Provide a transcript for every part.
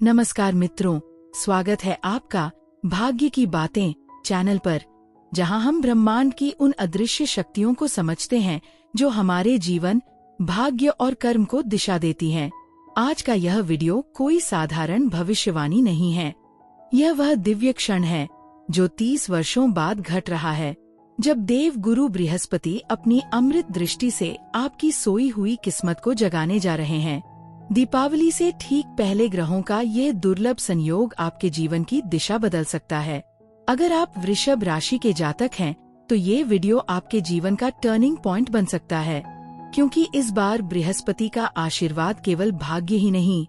नमस्कार मित्रों, स्वागत है आपका भाग्य की बातें चैनल पर, जहां हम ब्रह्मांड की उन अदृश्य शक्तियों को समझते हैं जो हमारे जीवन, भाग्य और कर्म को दिशा देती हैं। आज का यह वीडियो कोई साधारण भविष्यवाणी नहीं है। यह वह दिव्य क्षण है जो 30 वर्षों बाद घट रहा है, जब देव गुरु बृहस्पति अपनी अमृत दृष्टि से आपकी सोई हुई किस्मत को जगाने जा रहे हैं। दीपावली से ठीक पहले ग्रहों का यह दुर्लभ संयोग आपके जीवन की दिशा बदल सकता है। अगर आप वृषभ राशि के जातक हैं, तो ये वीडियो आपके जीवन का टर्निंग पॉइंट बन सकता है, क्योंकि इस बार बृहस्पति का आशीर्वाद केवल भाग्य ही नहीं,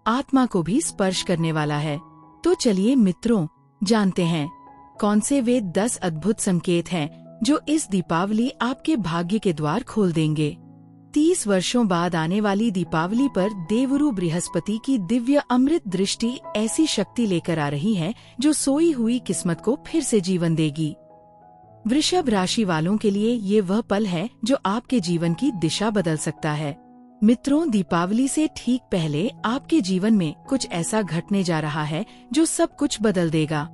आत्मा को भी स्पर्श करने वाला है। तो चलिए मित्रों, जानते हैं कौन से वे 10 अद्भुत संकेत हैं जो इस दीपावली आपके भाग्य के द्वार खोल देंगे। 30 वर्षों बाद आने वाली दीपावली पर देवगुरु बृहस्पति की दिव्य अमृत दृष्टि ऐसी शक्ति लेकर आ रही है जो सोई हुई किस्मत को फिर से जीवन देगी। वृषभ राशि वालों के लिए ये वह पल है जो आपके जीवन की दिशा बदल सकता है। मित्रों, दीपावली से ठीक पहले आपके जीवन में कुछ ऐसा घटने जा रहा है जो सब कुछ बदल देगा।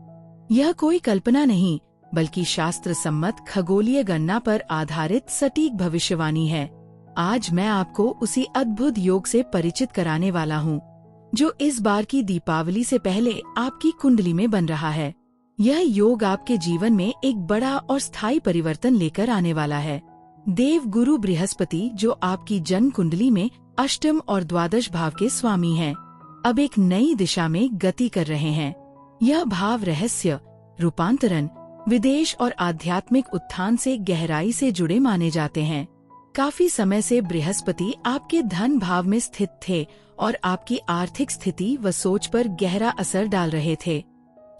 यह कोई कल्पना नहीं, बल्कि शास्त्र सम्मत खगोलीय गणना पर आधारित सटीक भविष्यवाणी है। आज मैं आपको उसी अद्भुत योग से परिचित कराने वाला हूँ, जो इस बार की दीपावली से पहले आपकी कुंडली में बन रहा है। यह योग आपके जीवन में एक बड़ा और स्थायी परिवर्तन लेकर आने वाला है। देव गुरु बृहस्पति, जो आपकी जन्म कुंडली में अष्टम और द्वादश भाव के स्वामी हैं, अब एक नई दिशा में गति कर रहे हैं। यह भाव रहस्य, रूपांतरण, विदेश और आध्यात्मिक उत्थान से गहराई से जुड़े माने जाते हैं। काफी समय से बृहस्पति आपके धन भाव में स्थित थे और आपकी आर्थिक स्थिति व सोच पर गहरा असर डाल रहे थे,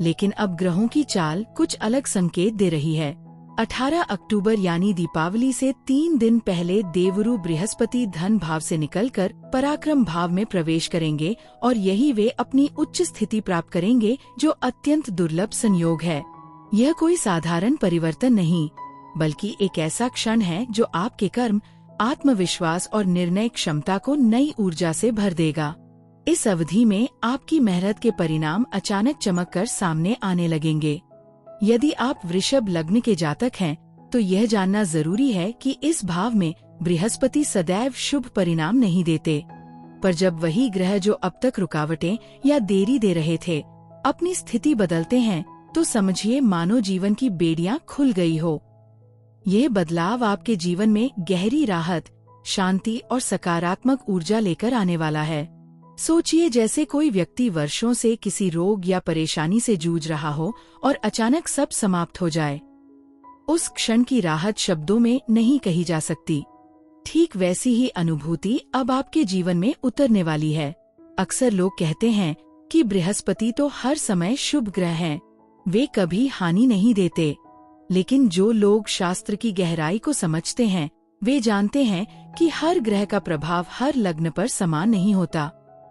लेकिन अब ग्रहों की चाल कुछ अलग संकेत दे रही है। 18 अक्टूबर यानी दीपावली से 3 दिन पहले देवगुरु बृहस्पति धन भाव से निकलकर पराक्रम भाव में प्रवेश करेंगे और यही वे अपनी उच्च स्थिति प्राप्त करेंगे, जो अत्यंत दुर्लभ संयोग है। यह कोई साधारण परिवर्तन नहीं, बल्कि एक ऐसा क्षण है जो आपके कर्म, आत्मविश्वास और निर्णय क्षमता को नई ऊर्जा से भर देगा। इस अवधि में आपकी मेहनत के परिणाम अचानक चमक कर सामने आने लगेंगे। यदि आप वृषभ लग्न के जातक हैं, तो यह जानना जरूरी है कि इस भाव में बृहस्पति सदैव शुभ परिणाम नहीं देते, पर जब वही ग्रह जो अब तक रुकावटें या देरी दे रहे थे अपनी स्थिति बदलते हैं, तो समझिए मानो जीवन की बेड़ियां खुल गई हो। यह बदलाव आपके जीवन में गहरी राहत, शांति और सकारात्मक ऊर्जा लेकर आने वाला है। सोचिए जैसे कोई व्यक्ति वर्षों से किसी रोग या परेशानी से जूझ रहा हो और अचानक सब समाप्त हो जाए। उस क्षण की राहत शब्दों में नहीं कही जा सकती। ठीक वैसी ही अनुभूति अब आपके जीवन में उतरने वाली है। अक्सर लोग कहते हैं कि बृहस्पति तो हर समय शुभ ग्रह हैं, वे कभी हानि नहीं देते। लेकिन जो लोग शास्त्र की गहराई को समझते हैं, वे जानते हैं कि हर ग्रह का प्रभाव हर लग्न पर समान नहीं होता।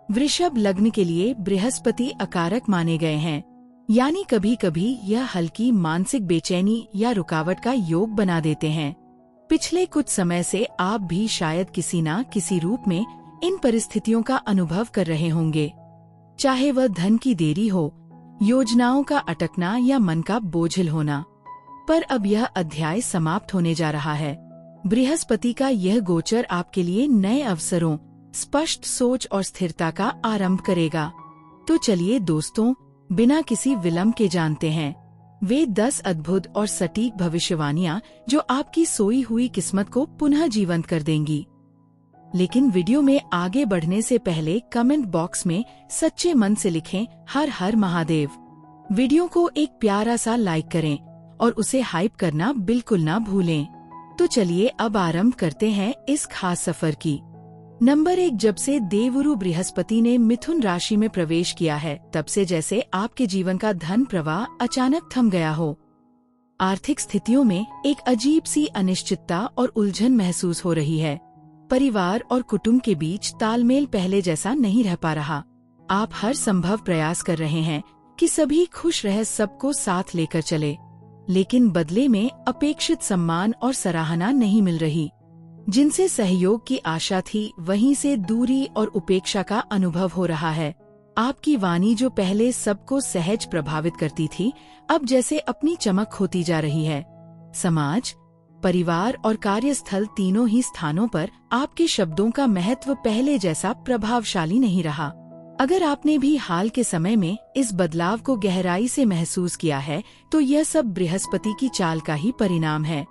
वृषभ लग्न के लिए बृहस्पति अकारक माने गए हैं, यानी कभी कभी यह हल्की मानसिक बेचैनी या रुकावट का योग बना देते हैं। पिछले कुछ समय से आप भी शायद किसी न किसी रूप में इन परिस्थितियों का अनुभव कर रहे होंगे, चाहे वह धन की देरी हो, योजनाओं का अटकना या मन का बोझिल होना। पर अब यह अध्याय समाप्त होने जा रहा है। बृहस्पति का यह गोचर आपके लिए नए अवसरों, स्पष्ट सोच और स्थिरता का आरंभ करेगा। तो चलिए दोस्तों, बिना किसी विलंब के जानते हैं वे 10 अद्भुत और सटीक भविष्यवाणियां जो आपकी सोई हुई किस्मत को पुनः जीवंत कर देंगी। लेकिन वीडियो में आगे बढ़ने से पहले कमेंट बॉक्स में सच्चे मन से लिखें हर हर महादेव। वीडियो को एक प्यारा सा लाइक करें और उसे हाइप करना बिल्कुल ना भूलें। तो चलिए अब आरंभ करते हैं इस खास सफर की। नंबर 1, जब से देवगुरु बृहस्पति ने मिथुन राशि में प्रवेश किया है, तब से जैसे आपके जीवन का धन प्रवाह अचानक थम गया हो। आर्थिक स्थितियों में एक अजीब सी अनिश्चितता और उलझन महसूस हो रही है। परिवार और कुटुंब के बीच तालमेल पहले जैसा नहीं रह पा रहा। आप हर संभव प्रयास कर रहे हैं कि सभी खुश रह सबको साथ लेकर चले, लेकिन बदले में अपेक्षित सम्मान और सराहना नहीं मिल रही। जिनसे सहयोग की आशा थी, वहीं से दूरी और उपेक्षा का अनुभव हो रहा है। आपकी वाणी जो पहले सबको सहज प्रभावित करती थी, अब जैसे अपनी चमक खोती जा रही है। समाज, परिवार और कार्यस्थल तीनों ही स्थानों पर आपके शब्दों का महत्व पहले जैसा प्रभावशाली नहीं रहा। अगर आपने भी हाल के समय में इस बदलाव को गहराई से महसूस किया है, तो यह सब बृहस्पति की चाल का ही परिणाम है।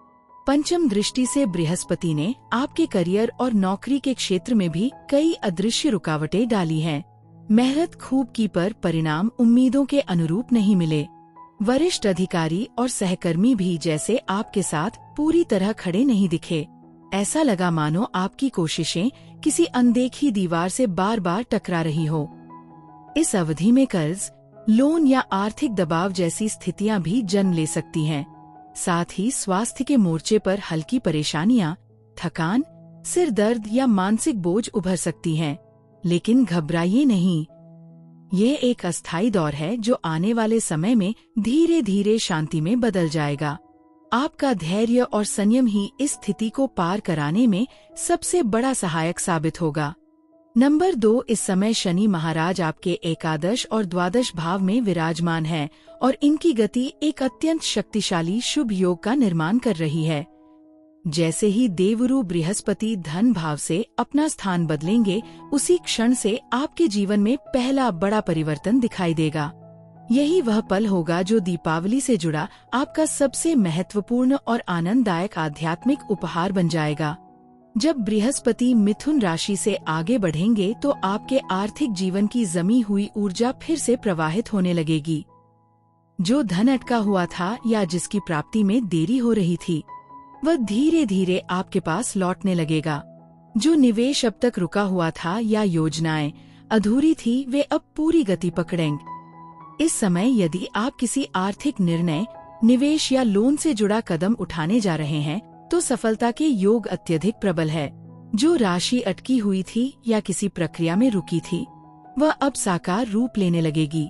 पंचम दृष्टि से बृहस्पति ने आपके करियर और नौकरी के क्षेत्र में भी कई अदृश्य रुकावटें डाली हैं। मेहनत खूब की पर परिणाम उम्मीदों के अनुरूप नहीं मिले। वरिष्ठ अधिकारी और सहकर्मी भी जैसे आपके साथ पूरी तरह खड़े नहीं दिखे। ऐसा लगा मानो आपकी कोशिशें किसी अनदेखी दीवार से बार बार टकरा रही हो। इस अवधि में कर्ज, लोन या आर्थिक दबाव जैसी स्थितियां भी जन्म ले सकती हैं। साथ ही स्वास्थ्य के मोर्चे पर हल्की परेशानियां, थकान, सिर दर्द या मानसिक बोझ उभर सकती हैं। लेकिन घबराइए नहीं, ये एक अस्थायी दौर है जो आने वाले समय में धीरे धीरे शांति में बदल जाएगा। आपका धैर्य और संयम ही इस स्थिति को पार कराने में सबसे बड़ा सहायक साबित होगा। नंबर 2, इस समय शनि महाराज आपके एकादश और द्वादश भाव में विराजमान हैं और इनकी गति एक अत्यंत शक्तिशाली शुभ योग का निर्माण कर रही है। जैसे ही देवगुरु बृहस्पति धन भाव से अपना स्थान बदलेंगे, उसी क्षण से आपके जीवन में पहला बड़ा परिवर्तन दिखाई देगा। यही वह पल होगा जो दीपावली से जुड़ा आपका सबसे महत्वपूर्ण और आनंददायक आध्यात्मिक उपहार बन जाएगा। जब बृहस्पति मिथुन राशि से आगे बढ़ेंगे तो आपके आर्थिक जीवन की जमी हुई ऊर्जा फिर से प्रवाहित होने लगेगी। जो धन अटका हुआ था या जिसकी प्राप्ति में देरी हो रही थी, वह धीरे धीरे आपके पास लौटने लगेगा। जो निवेश अब तक रुका हुआ था या योजनाएं अधूरी थी, वे अब पूरी गति पकड़ेंगे। इस समय यदि आप किसी आर्थिक निर्णय, निवेश या लोन से जुड़ा कदम उठाने जा रहे हैं, तो सफलता के योग अत्यधिक प्रबल है। जो राशि अटकी हुई थी या किसी प्रक्रिया में रुकी थी, वह अब साकार रूप लेने लगेगी।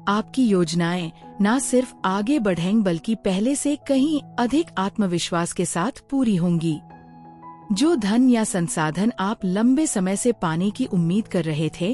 आपकी योजनाएं न सिर्फ आगे बढ़ेंगी बल्कि पहले से कहीं अधिक आत्मविश्वास के साथ पूरी होंगी। जो धन या संसाधन आप लंबे समय से पाने की उम्मीद कर रहे थे,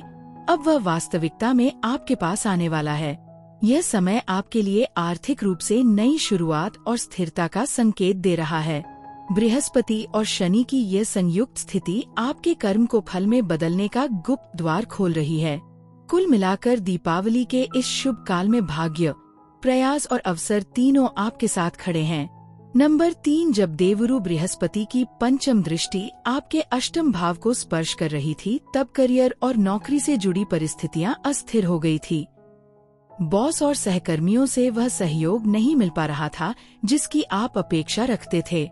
अब वह वास्तविकता में आपके पास आने वाला है। यह समय आपके लिए आर्थिक रूप से नई शुरुआत और स्थिरता का संकेत दे रहा है। बृहस्पति और शनि की यह संयुक्त स्थिति आपके कर्म को फल में बदलने का गुप्त द्वार खोल रही है। कुल मिलाकर दीपावली के इस शुभ काल में भाग्य, प्रयास और अवसर तीनों आपके साथ खड़े हैं। नंबर 3, जब देवगुरु बृहस्पति की पंचम दृष्टि आपके अष्टम भाव को स्पर्श कर रही थी, तब करियर और नौकरी से जुड़ी परिस्थितियां अस्थिर हो गई थी। बॉस और सहकर्मियों से वह सहयोग नहीं मिल पा रहा था जिसकी आप अपेक्षा रखते थे।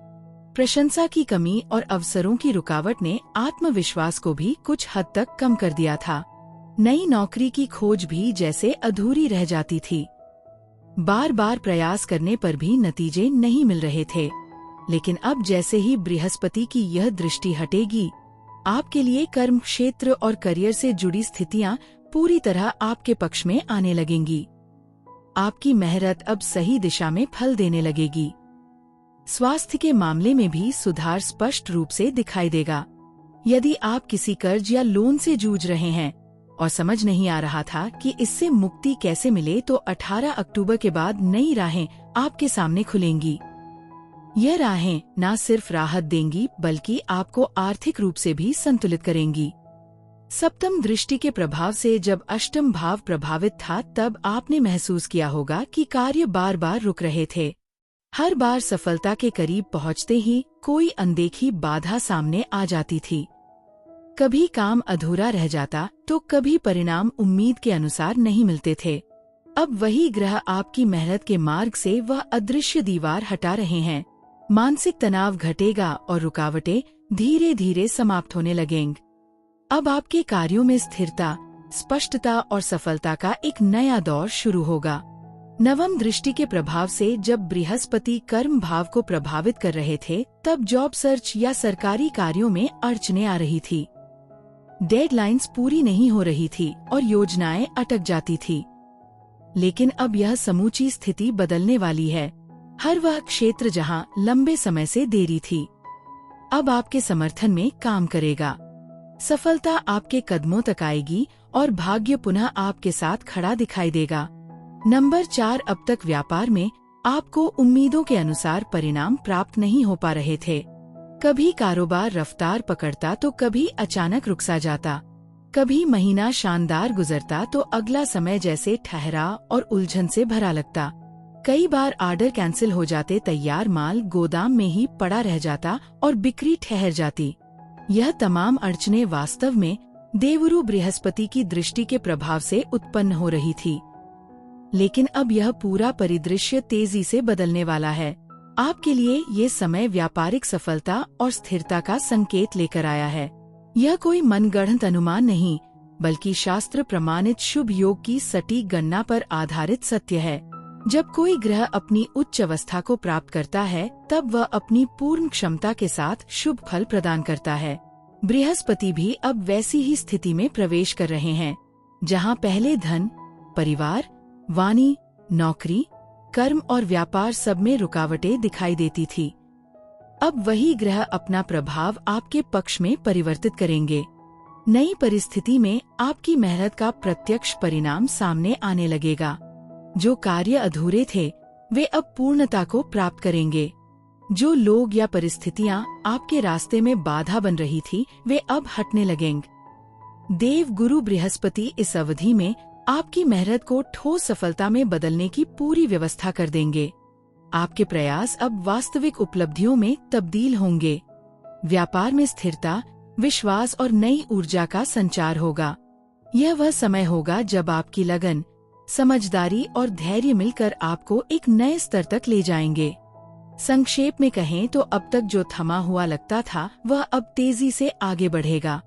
प्रशंसा की कमी और अवसरों की रुकावट ने आत्मविश्वास को भी कुछ हद तक कम कर दिया था। नई नौकरी की खोज भी जैसे अधूरी रह जाती थी। बार बार प्रयास करने पर भी नतीजे नहीं मिल रहे थे। लेकिन अब जैसे ही बृहस्पति की यह दृष्टि हटेगी, आपके लिए कर्म क्षेत्र और करियर से जुड़ी स्थितियां पूरी तरह आपके पक्ष में आने लगेंगी। आपकी मेहनत अब सही दिशा में फल देने लगेगी। स्वास्थ्य के मामले में भी सुधार स्पष्ट रूप से दिखाई देगा। यदि आप किसी कर्ज या लोन से जूझ रहे हैं और समझ नहीं आ रहा था कि इससे मुक्ति कैसे मिले, तो 18 अक्टूबर के बाद नई राहें आपके सामने खुलेंगी। यह राहें न सिर्फ राहत देंगी बल्कि आपको आर्थिक रूप से भी संतुलित करेंगी। सप्तम दृष्टि के प्रभाव से जब अष्टम भाव प्रभावित था, तब आपने महसूस किया होगा कि कार्य बार बार रुक रहे थे। हर बार सफलता के करीब पहुंचते ही कोई अनदेखी बाधा सामने आ जाती थी। कभी काम अधूरा रह जाता तो कभी परिणाम उम्मीद के अनुसार नहीं मिलते थे। अब वही ग्रह आपकी मेहनत के मार्ग से वह अदृश्य दीवार हटा रहे हैं। मानसिक तनाव घटेगा और रुकावटें धीरे धीरे समाप्त होने लगेंगी। अब आपके कार्यों में स्थिरता, स्पष्टता और सफलता का एक नया दौर शुरू होगा। नवम दृष्टि के प्रभाव से जब बृहस्पति कर्म भाव को प्रभावित कर रहे थे, तब जॉब सर्च या सरकारी कार्यों में अड़चनें आ रही थी। डेडलाइंस पूरी नहीं हो रही थी और योजनाएं अटक जाती थी। लेकिन अब यह समूची स्थिति बदलने वाली है। हर वह क्षेत्र जहां लंबे समय से देरी थी, अब आपके समर्थन में काम करेगा। सफलता आपके कदमों तक आएगी और भाग्य पुनः आपके साथ खड़ा दिखाई देगा। नंबर 4, अब तक व्यापार में आपको उम्मीदों के अनुसार परिणाम प्राप्त नहीं हो पा रहे थे। कभी कारोबार रफ्तार पकड़ता तो कभी अचानक रुक सा जाता। कभी महीना शानदार गुजरता तो अगला समय जैसे ठहरा और उलझन से भरा लगता। कई बार ऑर्डर कैंसिल हो जाते, तैयार माल गोदाम में ही पड़ा रह जाता और बिक्री ठहर जाती। यह तमाम अड़चनें वास्तव में देवगुरु बृहस्पति की दृष्टि के प्रभाव से उत्पन्न हो रही थी। लेकिन अब यह पूरा परिदृश्य तेजी से बदलने वाला है। आपके लिए ये समय व्यापारिक सफलता और स्थिरता का संकेत लेकर आया है। यह कोई मनगढ़ंत अनुमान नहीं, बल्कि शास्त्र प्रमाणित शुभ योग की सटीक गणना पर आधारित सत्य है। जब कोई ग्रह अपनी उच्च अवस्था को प्राप्त करता है, तब वह अपनी पूर्ण क्षमता के साथ शुभ फल प्रदान करता है। बृहस्पति भी अब वैसी ही स्थिति में प्रवेश कर रहे हैं, जहां पहले धन, परिवार, वाणी, नौकरी, कर्म और व्यापार सब में रुकावटें दिखाई देती थी। अब वही ग्रह अपना प्रभाव आपके पक्ष में परिवर्तित करेंगे। नई परिस्थिति में आपकी मेहनत का प्रत्यक्ष परिणाम सामने आने लगेगा। जो कार्य अधूरे थे, वे अब पूर्णता को प्राप्त करेंगे। जो लोग या परिस्थितियां आपके रास्ते में बाधा बन रही थी, वे अब हटने लगेंगे। देव गुरु बृहस्पति इस अवधि में आपकी मेहनत को ठोस सफलता में बदलने की पूरी व्यवस्था कर देंगे। आपके प्रयास अब वास्तविक उपलब्धियों में तब्दील होंगे। व्यापार में स्थिरता, विश्वास और नई ऊर्जा का संचार होगा। यह वह समय होगा जब आपकी लगन, समझदारी और धैर्य मिलकर आपको एक नए स्तर तक ले जाएंगे। संक्षेप में कहें तो अब तक जो थमा हुआ लगता था, वह अब तेजी से आगे बढ़ेगा।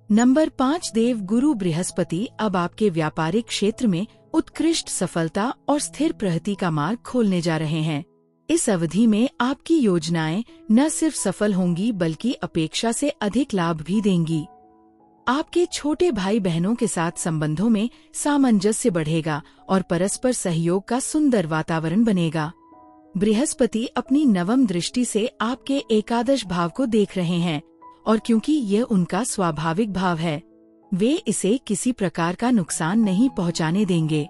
नंबर 5, देव गुरु बृहस्पति अब आपके व्यापारिक क्षेत्र में उत्कृष्ट सफलता और स्थिर प्रगति का मार्ग खोलने जा रहे हैं। इस अवधि में आपकी योजनाएं न सिर्फ सफल होंगी, बल्कि अपेक्षा से अधिक लाभ भी देंगी। आपके छोटे भाई बहनों के साथ संबंधों में सामंजस्य बढ़ेगा और परस्पर सहयोग का सुंदर वातावरण बनेगा। बृहस्पति अपनी नवम दृष्टि से आपके एकादश भाव को देख रहे हैं, और क्योंकि यह उनका स्वाभाविक भाव है, वे इसे किसी प्रकार का नुकसान नहीं पहुंचाने देंगे।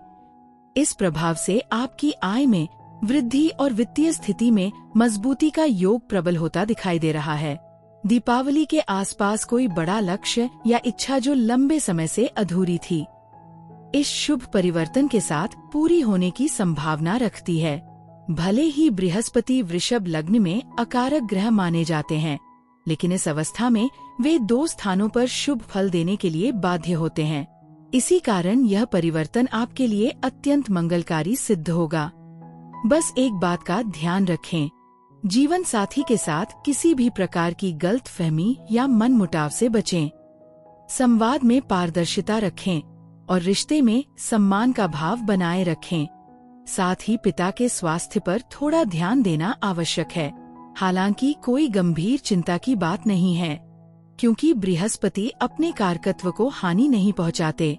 इस प्रभाव से आपकी आय में वृद्धि और वित्तीय स्थिति में मजबूती का योग प्रबल होता दिखाई दे रहा है। दीपावली के आसपास कोई बड़ा लक्ष्य या इच्छा जो लंबे समय से अधूरी थी, इस शुभ परिवर्तन के साथ पूरी होने की संभावना रखती है। भले ही बृहस्पति वृषभ लग्न में अकारक ग्रह माने जाते हैं, लेकिन इस अवस्था में वे 2 स्थानों पर शुभ फल देने के लिए बाध्य होते हैं। इसी कारण यह परिवर्तन आपके लिए अत्यंत मंगलकारी सिद्ध होगा। बस एक बात का ध्यान रखें, जीवन साथी के साथ किसी भी प्रकार की गलतफहमी या मनमुटाव से बचें। संवाद में पारदर्शिता रखें और रिश्ते में सम्मान का भाव बनाए रखें। साथ ही पिता के स्वास्थ्य पर थोड़ा ध्यान देना आवश्यक है। हालांकि कोई गंभीर चिंता की बात नहीं है, क्योंकि बृहस्पति अपने कारकत्व को हानि नहीं पहुंचाते,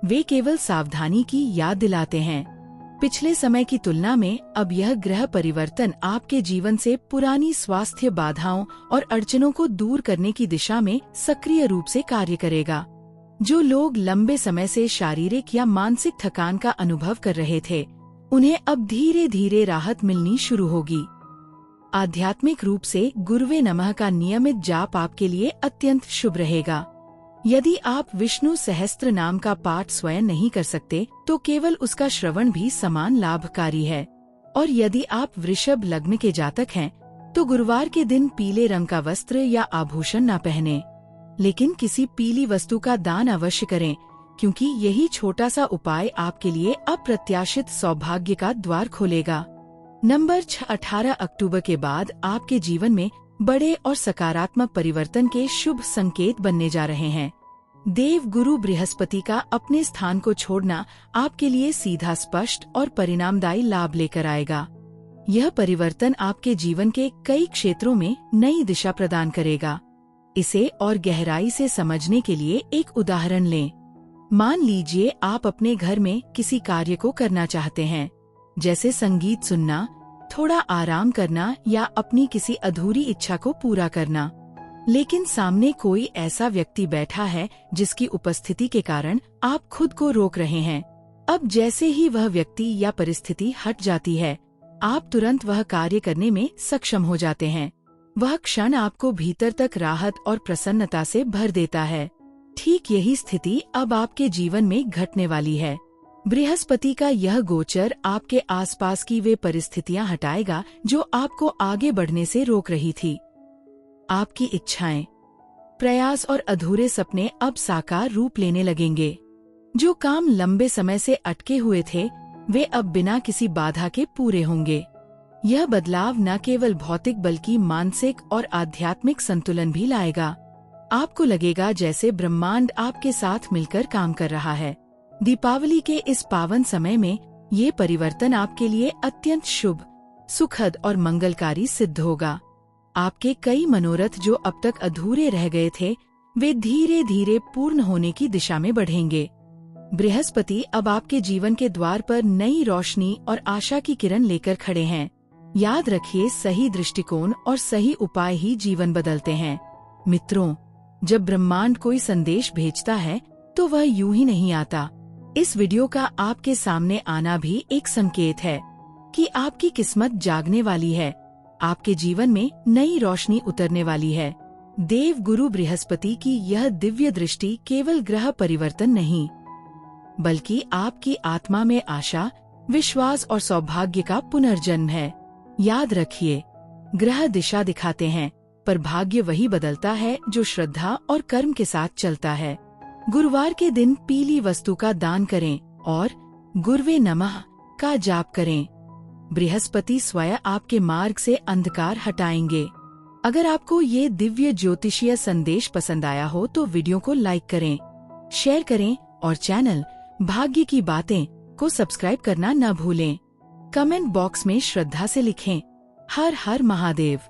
वे केवल सावधानी की याद दिलाते हैं। पिछले समय की तुलना में अब यह ग्रह परिवर्तन आपके जीवन से पुरानी स्वास्थ्य बाधाओं और अड़चनों को दूर करने की दिशा में सक्रिय रूप से कार्य करेगा। जो लोग लंबे समय से शारीरिक या मानसिक थकान का अनुभव कर रहे थे, उन्हें अब धीरे धीरे राहत मिलनी शुरू होगी। आध्यात्मिक रूप से गुरुवे नमः का नियमित जाप आपके लिए अत्यंत शुभ रहेगा। यदि आप विष्णु सहस्त्र नाम का पाठ स्वयं नहीं कर सकते, तो केवल उसका श्रवण भी समान लाभकारी है। और यदि आप वृषभ लग्न के जातक हैं, तो गुरुवार के दिन पीले रंग का वस्त्र या आभूषण न पहने, लेकिन किसी पीली वस्तु का दान अवश्य करें, क्योंकि यही छोटा सा उपाय आपके लिए अप्रत्याशित सौभाग्य का द्वार खोलेगा। नंबर 6, 18 अक्टूबर के बाद आपके जीवन में बड़े और सकारात्मक परिवर्तन के शुभ संकेत बनने जा रहे हैं। देव गुरु बृहस्पति का अपने स्थान को छोड़ना आपके लिए सीधा, स्पष्ट और परिणामदायी लाभ लेकर आएगा। यह परिवर्तन आपके जीवन के कई क्षेत्रों में नई दिशा प्रदान करेगा। इसे और गहराई से समझने के लिए एक उदाहरण लें। मान लीजिए आप अपने घर में किसी कार्य को करना चाहते हैं, जैसे संगीत सुनना, थोड़ा आराम करना या अपनी किसी अधूरी इच्छा को पूरा करना। लेकिन सामने कोई ऐसा व्यक्ति बैठा है जिसकी उपस्थिति के कारण आप खुद को रोक रहे हैं। अब जैसे ही वह व्यक्ति या परिस्थिति हट जाती है, आप तुरंत वह कार्य करने में सक्षम हो जाते हैं। वह क्षण आपको भीतर तक राहत और प्रसन्नता से भर देता है। ठीक यही स्थिति अब आपके जीवन में घटने वाली है। बृहस्पति का यह गोचर आपके आसपास की वे परिस्थितियां हटाएगा जो आपको आगे बढ़ने से रोक रही थी। आपकी इच्छाएं, प्रयास और अधूरे सपने अब साकार रूप लेने लगेंगे। जो काम लंबे समय से अटके हुए थे, वे अब बिना किसी बाधा के पूरे होंगे। यह बदलाव न केवल भौतिक बल्कि मानसिक और आध्यात्मिक संतुलन भी लाएगा। आपको लगेगा जैसे ब्रह्मांड आपके साथ मिलकर काम कर रहा है। दीपावली के इस पावन समय में ये परिवर्तन आपके लिए अत्यंत शुभ, सुखद और मंगलकारी सिद्ध होगा। आपके कई मनोरथ जो अब तक अधूरे रह गए थे, वे धीरे धीरे पूर्ण होने की दिशा में बढ़ेंगे। बृहस्पति अब आपके जीवन के द्वार पर नई रोशनी और आशा की किरण लेकर खड़े हैं। याद रखिए, सही दृष्टिकोण और सही उपाय ही जीवन बदलते हैं। मित्रों, जब ब्रह्मांड कोई संदेश भेजता है तो वह यूं ही नहीं आता। इस वीडियो का आपके सामने आना भी एक संकेत है कि आपकी किस्मत जागने वाली है, आपके जीवन में नई रोशनी उतरने वाली है। देव गुरु बृहस्पति की यह दिव्य दृष्टि केवल ग्रह परिवर्तन नहीं, बल्कि आपकी आत्मा में आशा, विश्वास और सौभाग्य का पुनर्जन्म है। याद रखिए, ग्रह दिशा दिखाते हैं, पर भाग्य वही बदलता है जो श्रद्धा और कर्म के साथ चलता है। गुरुवार के दिन पीली वस्तु का दान करें और गुरवे नमः का जाप करें। बृहस्पति स्वयं आपके मार्ग से अंधकार हटाएंगे। अगर आपको ये दिव्य ज्योतिषीय संदेश पसंद आया हो तो वीडियो को लाइक करें, शेयर करें और चैनल भाग्य की बातें को सब्सक्राइब करना न भूलें। कमेंट बॉक्स में श्रद्धा से लिखें, हर हर महादेव।